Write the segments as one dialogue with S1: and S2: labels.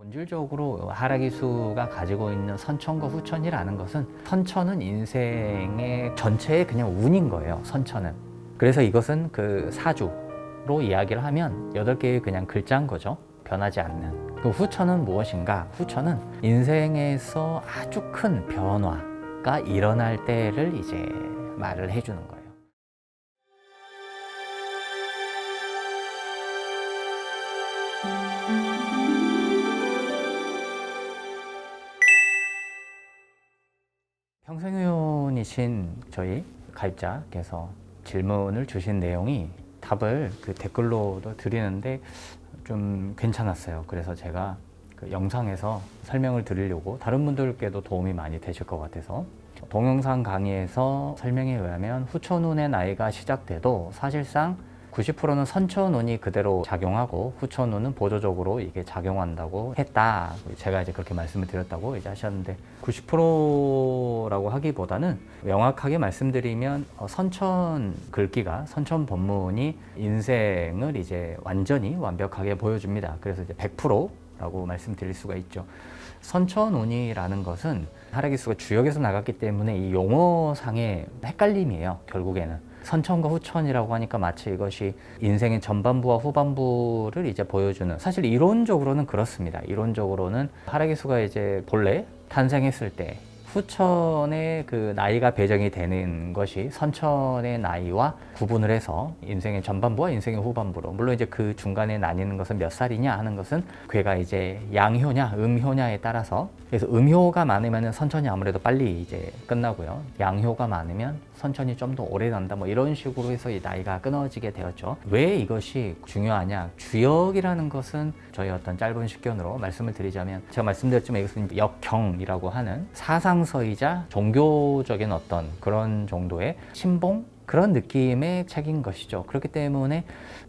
S1: 본질적으로 하락이수가 가지고 있는 선천과 후천이라는 것은, 선천은 인생의 전체의 그냥 운인 거예요. 선천은. 그래서 이것은 그 사주로 이야기를 하면 8개의 그냥 글자인 거죠. 변하지 않는. 그 후천은 무엇인가? 후천은 인생에서 아주 큰 변화가 일어날 때를 이제 말을 해주는 거예요. 평생회원이신 저희 가입자께서 질문을 주신 내용이, 답을 그 댓글로도 드리는데 좀 괜찮았어요. 그래서 제가 그 영상에서 설명을 드리려고, 다른 분들께도 도움이 많이 되실 것 같아서, 동영상 강의에서 설명에 의하면 후천운의 나이가 시작돼도 사실상 90%는 선천운이 그대로 작용하고 후천운은 보조적으로 이게 작용한다고 했다. 제가 이제 그렇게 말씀을 드렸다고 이제 하셨는데, 90%라고 하기보다는 명확하게 말씀드리면 선천 글귀가, 선천 법문이 인생을 이제 완전히 완벽하게 보여줍니다. 그래서 이제 100%라고 말씀드릴 수가 있죠. 선천운이라는 것은 하락이수가 주역에서 나갔기 때문에 이 용어상의 헷갈림이에요. 결국에는 선천과 후천이라고 하니까 마치 이것이 인생의 전반부와 후반부를 이제 보여주는, 사실 이론적으로는 그렇습니다. 이론적으로는 하락이수가 이제 본래 탄생했을 때 후천의 그 나이가 배정이 되는 것이 선천의 나이와 구분을 해서 인생의 전반부와 인생의 후반부로, 물론 이제 그 중간에 나뉘는 것은 몇 살이냐 하는 것은 괴가 이제 양효냐 음효냐에 따라서, 그래서 음효가 많으면 선천이 아무래도 빨리 이제 끝나고요, 양효가 많으면 선천이 좀 더 오래 간다, 뭐 이런 식으로 해서 이 나이가 끊어지게 되었죠. 왜 이것이 중요하냐? 주역이라는 것은 저희 어떤 짧은 식견으로 말씀을 드리자면, 제가 말씀드렸지만 이것은 역경이라고 하는 사상서이자 종교적인 어떤 그런 정도의 신봉, 그런 느낌의 책인 것이죠. 그렇기 때문에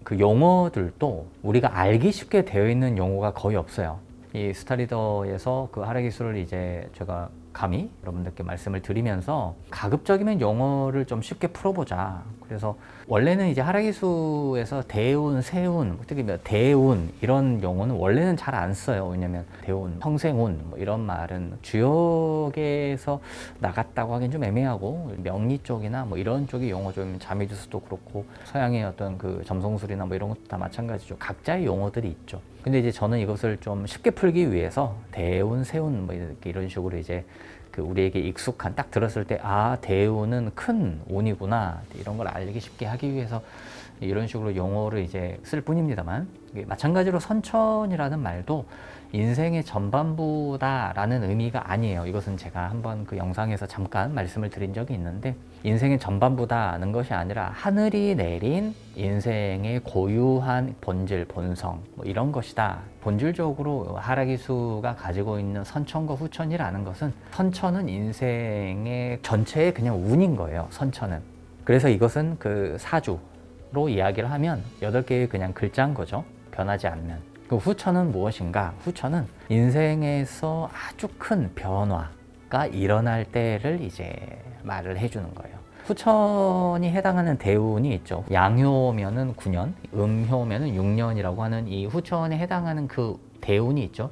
S1: 그 용어들도 우리가 알기 쉽게 되어 있는 용어가 거의 없어요. 이 스타리더에서 그 하락이수를 이제 제가 감히 여러분들께 말씀을 드리면서, 가급적이면 용어를 좀 쉽게 풀어보자. 그래서 원래는 이제 하락이수에서 대운, 세운, 특히 대운 이런 용어는 원래는 잘 안 써요. 왜냐면 대운, 평생운 뭐 이런 말은 주역에서 나갔다고 하긴 좀 애매하고, 명리 쪽이나 뭐 이런 쪽의 용어, 좀 자미주스도 그렇고 서양의 어떤 그 점성술이나 뭐 이런 것도 다 마찬가지죠. 각자의 용어들이 있죠. 근데 이제 저는 이것을 좀 쉽게 풀기 위해서 대운, 세운 뭐 이런 식으로 이제 그 우리에게 익숙한, 딱 들었을 때 아, 대운은 큰 운이구나, 이런 걸 알기 쉽게 하기 위해서 이런 식으로 용어를 이제 쓸 뿐입니다만, 마찬가지로 선천이라는 말도 인생의 전반부다라는 의미가 아니에요. 이것은 제가 한번 그 영상에서 잠깐 말씀을 드린 적이 있는데, 인생의 전반부다는 것이 아니라 하늘이 내린 인생의 고유한 본질, 본성 뭐 이런 것이다. 본질적으로 하락이수가 가지고 있는 선천과 후천이라는 것은, 선천은 인생의 전체의 그냥 운인 거예요. 선천은. 그래서 이것은 그 사주로 이야기를 하면 8개의 그냥 글자인 거죠. 변하지 않는. 그 후천은 무엇인가? 후천은 인생에서 아주 큰 변화가 일어날 때를 이제 말을 해주는 거예요. 후천이 해당하는 대운이 있죠. 양효면은 9년, 음효면은 6년이라고 하는 이 후천에 해당하는 그 대운이 있죠.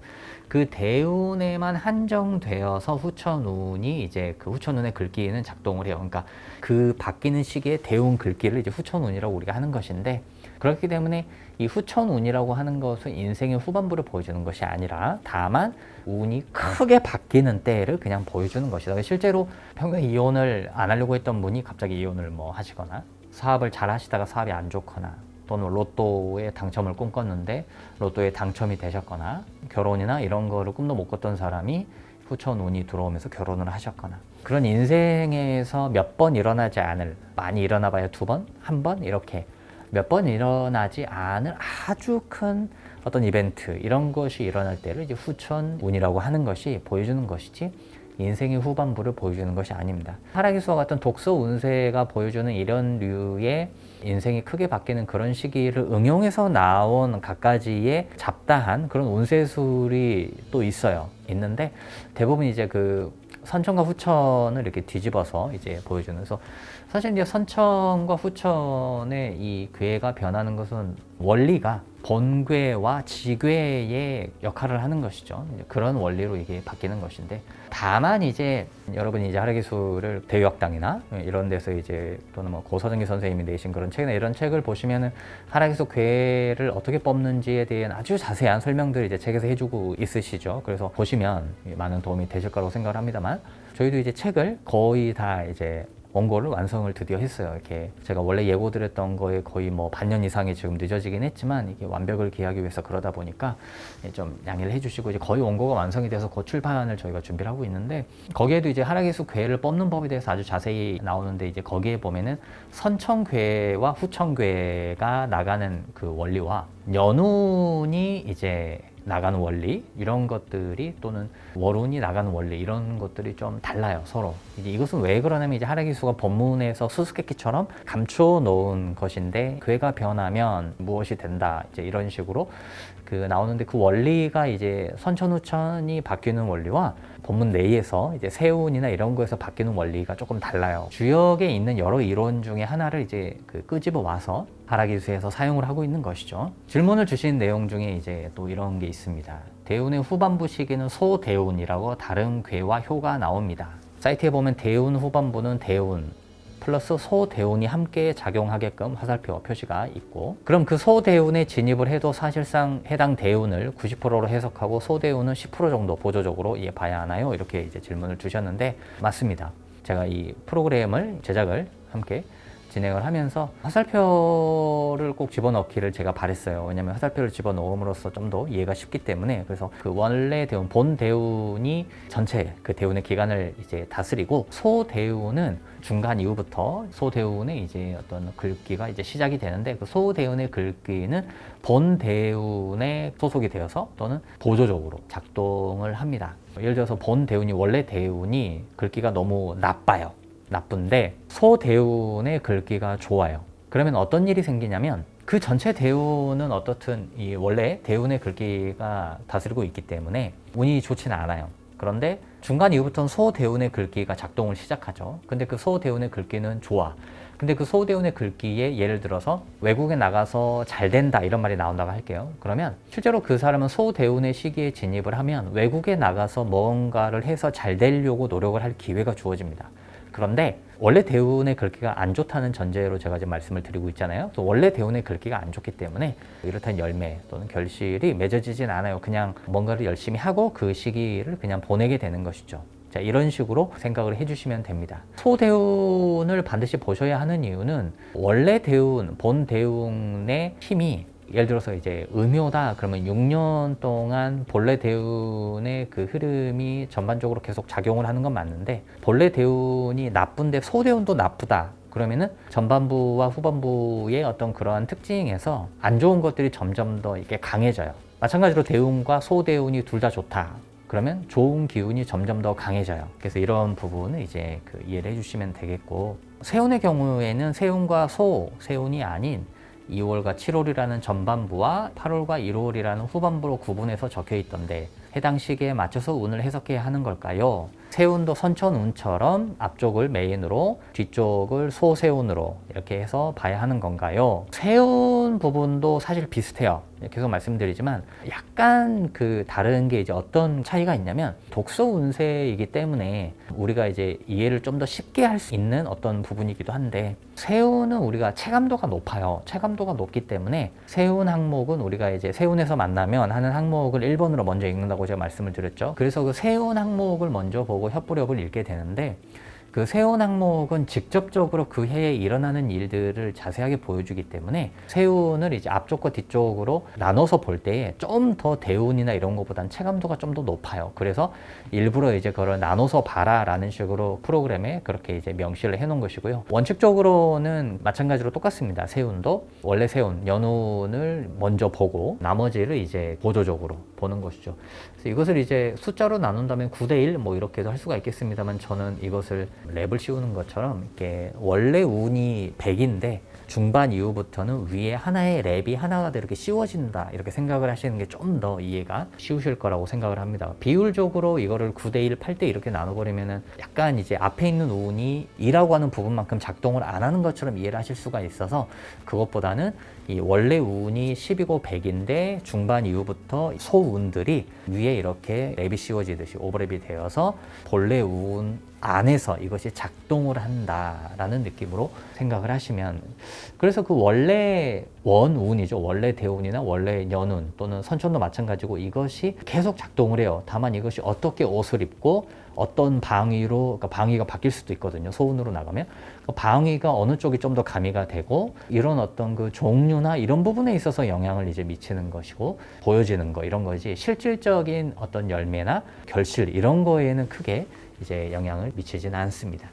S1: 그 대운에만 한정되어서 후천운이 이제 그 후천운의 글귀는 작동을 해요. 그러니까 그 바뀌는 시기에 대운 글귀를 이제 후천운이라고 우리가 하는 것인데, 그렇기 때문에 이 후천운이라고 하는 것은 인생의 후반부를 보여주는 것이 아니라 다만 운이 크게 바뀌는 때를 그냥 보여주는 것이다. 실제로 평생 이혼을 안 하려고 했던 분이 갑자기 이혼을 뭐 하시거나, 사업을 잘 하시다가 사업이 안 좋거나, 또는 로또에 당첨을 꿈꿨는데 로또에 당첨이 되셨거나, 결혼이나 이런 거를 꿈도 못 꿨던 사람이 후천운이 들어오면서 결혼을 하셨거나, 그런 인생에서 몇 번 일어나지 않을, 많이 일어나 봐야 2번, 1번 이렇게 몇 번 일어나지 않을 아주 큰 어떤 이벤트, 이런 것이 일어날 때를 이제 후천운이라고 하는 것이 보여주는 것이지, 인생의 후반부를 보여주는 것이 아닙니다. 하락이수와 같은 독서 운세가 보여주는 이런 류의 인생이 크게 바뀌는 그런 시기를 응용해서 나온 갖가지의 잡다한 그런 운세술이 또 있어요. 있는데 대부분 이제 그 선천과 후천을 이렇게 뒤집어서 이제 보여주는, 그래서 사실 이제 선천과 후천의 이 괴가 변하는 것은 원리가 본괴와 지괴의 역할을 하는 것이죠. 그런 원리로 이게 바뀌는 것인데, 다만 이제 여러분이 이제 하락기술을 대유학당이나 이런 데서 이제 또는 뭐 고서정기 선생님이 내신 그런 책이나 이런 책을 보시면은 하락기술 괴를 어떻게 뽑는지에 대한 아주 자세한 설명들을 이제 책에서 해주고 있으시죠. 그래서 보시면 많은 도움이 되실 거라고 생각을 합니다만, 저희도 이제 책을 거의 다 이제 원고를 완성을 드디어 했어요. 이렇게 제가 원래 예고드렸던 거에 거의 뭐 반년 이상이 지금 늦어지긴 했지만, 이게 완벽을 기하기 위해서 그러다 보니까 좀 양해를 해주시고, 이제 거의 원고가 완성이 돼서 곧 출판을 저희가 준비를 하고 있는데, 거기에도 이제 하락기술 괴를 뽑는 법에 대해서 아주 자세히 나오는데, 이제 거기에 보면은 선천괴와 후천괴가 나가는 그 원리와 연운이 이제 나가는 원리, 이런 것들이, 또는 월운이 나가는 원리, 이런 것들이 좀 달라요, 서로. 이제 이것은 왜 그러냐면, 이제 하락기수가 법문에서 수수께끼처럼 감춰 놓은 것인데, 괴가 변하면 무엇이 된다, 이제 이런 식으로 나오는데, 그 원리가 이제 선천후천이 바뀌는 원리와 법문 내에서 이제 세운이나 이런 거에서 바뀌는 원리가 조금 달라요. 주역에 있는 여러 이론 중에 하나를 이제 끄집어 와서 하락기수에서 사용을 하고 있는 것이죠. 질문을 주신 내용 중에 이제 또 이런 게 있습니다. 대운의 후반부 시기는 소대운이라고 다른 괴와 효가 나옵니다. 사이트에 보면 대운 후반부는 대운 플러스 소대운이 함께 작용하게끔 화살표와 표시가 있고, 그럼 그 소대운에 진입을 해도 사실상 해당 대운을 90%로 해석하고 소대운은 10% 정도 보조적으로 봐야 하나요? 이렇게 이제 질문을 주셨는데, 맞습니다. 제가 이 프로그램을 제작을 함께 진행을 하면서 화살표를 꼭 집어넣기를 제가 바랬어요. 왜냐면 화살표를 집어넣음으로써 좀 더 이해가 쉽기 때문에. 그래서 그 원래 대운, 본 대운이 전체 그 대운의 기간을 이제 다스리고, 소대운은 중간 이후부터 소대운의 이제 어떤 글귀가 이제 시작이 되는데, 그 소대운의 글귀는 본 대운에 소속이 되어서 또는 보조적으로 작동을 합니다. 예를 들어서 본 대운이, 원래 대운이 글귀가 너무 나쁜데 소대운의 글귀가 좋아요. 그러면 어떤 일이 생기냐면, 그 전체 대운은 어떻든 이 원래 대운의 글귀가 다스리고 있기 때문에 운이 좋지는 않아요. 그런데 중간 이후부터는 소대운의 글귀가 작동을 시작하죠. 근데 그 소대운의 글귀는 좋아. 근데 그 소대운의 글귀에 예를 들어서 외국에 나가서 잘 된다, 이런 말이 나온다고 할게요. 그러면 실제로 그 사람은 소대운의 시기에 진입을 하면 외국에 나가서 뭔가를 해서 잘 되려고 노력을 할 기회가 주어집니다. 그런데 원래 대운의 글귀가 안 좋다는 전제로 제가 지금 말씀을 드리고 있잖아요. 또 원래 대운의 글귀가 안 좋기 때문에 이렇다는 열매 또는 결실이 맺어지진 않아요. 그냥 뭔가를 열심히 하고 그 시기를 그냥 보내게 되는 것이죠. 자, 이런 식으로 생각을 해주시면 됩니다. 소대운을 반드시 보셔야 하는 이유는, 원래 대운, 본 대운의 힘이 예를 들어서 이제 음효다 그러면 6년 동안 본래 대운의 그 흐름이 전반적으로 계속 작용을 하는 건 맞는데, 본래 대운이 나쁜데 소대운도 나쁘다 그러면은 전반부와 후반부의 어떤 그러한 특징에서 안 좋은 것들이 점점 더 이렇게 강해져요. 마찬가지로 대운과 소대운이 둘 다 좋다 그러면 좋은 기운이 점점 더 강해져요. 그래서 이런 부분을 이제 이해를 해주시면 되겠고, 세운의 경우에는 세운과 세운이 아닌 2월과 7월이라는 전반부와 8월과 1월이라는 후반부로 구분해서 적혀 있던데, 해당 시기에 맞춰서 운을 해석해야 하는 걸까요? 세운도 선천운처럼 앞쪽을 메인으로 뒤쪽을 소세운으로 이렇게 해서 봐야 하는 건가요? 세운 부분도 사실 비슷해요. 계속 말씀드리지만 약간 다른 게 이제 어떤 차이가 있냐면, 독서 운세이기 때문에 우리가 이제 이해를 좀 더 쉽게 할 수 있는 어떤 부분이기도 한데, 세운은 우리가 체감도가 높아요. 체감도가 높기 때문에 세운 항목은 우리가 이제 세운에서 만나면 하는 항목을 1번으로 먼저 읽는다고 제가 말씀을 드렸죠. 그래서 그 세운 항목을 먼저 보고 협부력을 읽게 되는데, 그 세운 항목은 직접적으로 그 해에 일어나는 일들을 자세하게 보여주기 때문에 세운을 이제 앞쪽과 뒤쪽으로 나눠서 볼 때에 좀 더 대운이나 이런 것보다는 체감도가 좀 더 높아요. 그래서 일부러 이제 그걸 나눠서 봐라 라는 식으로 프로그램에 그렇게 이제 명시를 해 놓은 것이고요. 원칙적으로는 마찬가지로 똑같습니다. 세운도 원래 세운, 연운을 먼저 보고 나머지를 이제 보조적으로 보는 것이죠. 그래서 이것을 이제 숫자로 나눈다면 9대1 뭐 이렇게도 할 수가 있겠습니다만, 저는 이것을 랩을 씌우는 것처럼 이렇게 원래 운이 100인데 중반 이후부터는 위에 하나의 랩이 하나가 더 이렇게 씌워진다, 이렇게 생각을 하시는 게 좀 더 이해가 쉬우실 거라고 생각을 합니다. 비율적으로 이거를 9대1, 8대 이렇게 나눠버리면은 약간 이제 앞에 있는 운이 2라고 하는 부분만큼 작동을 안 하는 것처럼 이해를 하실 수가 있어서, 그것보다는 이 원래 운이 10이고 100인데 중반 이후부터 소운들이 위에 이렇게 랩이 씌워지듯이 오버랩이 되어서 본래 운 안에서 이것이 작동을 한다라는 느낌으로 생각을 하시면, 그래서 그 원래 원운이죠. 원래 대운이나 원래 연운 또는 선천도 마찬가지고 이것이 계속 작동을 해요. 다만 이것이 어떻게 옷을 입고 어떤 방위로, 그러니까 방위가 바뀔 수도 있거든요. 소운으로 나가면 그 방위가 어느 쪽이 좀 더 가미가 되고 이런 어떤 그 종류나 이런 부분에 있어서 영향을 이제 미치는 것이고 보여지는 거, 이런 거지 실질적인 어떤 열매나 결실 이런 거에는 크게 이제 영향을 미치지는 않습니다.